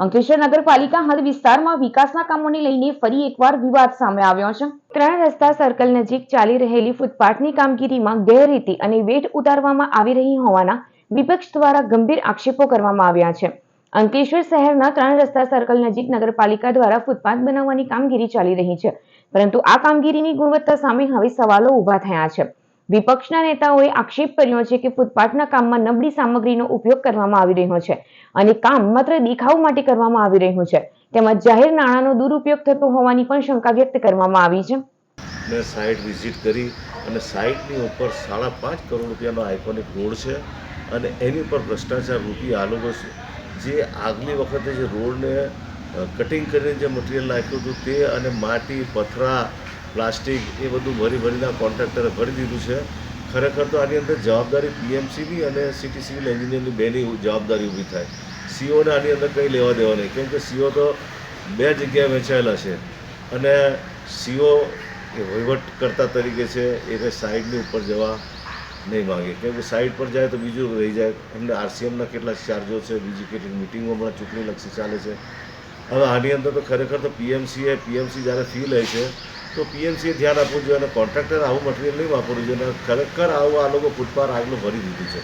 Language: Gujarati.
અંકલેશ્વર નગરપાલિકા હદ વિસ્તારમાં વિકાસના કામોને લઈને ફરી એકવાર વિવાદ સામે આવ્યો છે। 3 રસ્તા સર્કલ નજીક ચાલી રહેલી ફૂટપાથની કામગીરીમાં ગેરરીતિ અને વેઠ ઉતારવામાં આવી રહી હોવાના વિપક્ષ દ્વારા ગંભીર આક્ષેપો કરવામાં આવ્યા છે। અંકલેશ્વર શહેરના 3 રસ્તા સર્કલ નજીક નગરપાલિકા દ્વારા ફૂટપાથ બનાવવાની કામગીરી ચાલી રહી છે, પરંતુ આ કામગીરીની ગુણવત્તા સામે હવે સવાલો ઊભા થયા છે। વિપક્ષના નેતાઓએ આક્ષેપ કર્યો છે કે ફૂટપાથના કામમાં નબળી સામગ્રીનો ઉપયોગ કરવામાં આવી રહ્યો છે અને કામ માત્ર દેખાવ માટે કરવામાં આવી રહ્યું છે, તેમજ જાહેર નાણાંનો દુરુપયોગ થતો હોવાની પણ શંકા વ્યક્ત કરવામાં આવી છે। મેં સાઇટ વિઝિટ કરી અને સાઇટની ઉપર 5.5 કરોડ રૂપિયાનો આઇકોનિક રોડ છે અને એની ઉપર ભ્રષ્ટાચાર રૂપી આ લોકો જે આગલી વખતે જે રોડને કટિંગ કરીને જે મટીરિયલ નાખ્યું હતું તે અને માટી, પથરા, પ્લાસ્ટિક એ બધું ભરીને કોન્ટ્રાક્ટરે ભરી દીધું છે। ખરેખર તો આની અંદર જવાબદારી પીએમસીની અને સિટી સિવિલ એન્જિનિયરની બેની જવાબદારી ઊભી થાય। સીઓને આની અંદર કંઈ લેવા દેવા નહીં, કેમ કે સીઓ તો 2 જગ્યાએ વહેંચાયેલા છે અને સીઓ એ વહીવટકર્તા તરીકે છે, એ કંઈ સાઇડની ઉપર જવા નહીં માગે, કેમ કે સાઇડ પર જાય તો બીજું રહી જાય। એમને આરસીએમના કેટલા ચાર્જો છે, બીજી કેટલીક મિટિંગો હમણાં ચૂંટણીલક્ષી ચાલે છે। હવે આની અંદર તો ખરેખર તો પીએમસી જ્યારે ફી લે છે તો પીએમસીએ ધ્યાન આપવું જોઈએ અને કોન્ટ્રાક્ટર આવું મટીરિયલ નહીં વાપરવું જોઈએ। ખરેખર આવું આ લોકો ફૂટપાથ આગળ ભરી દીધું છે।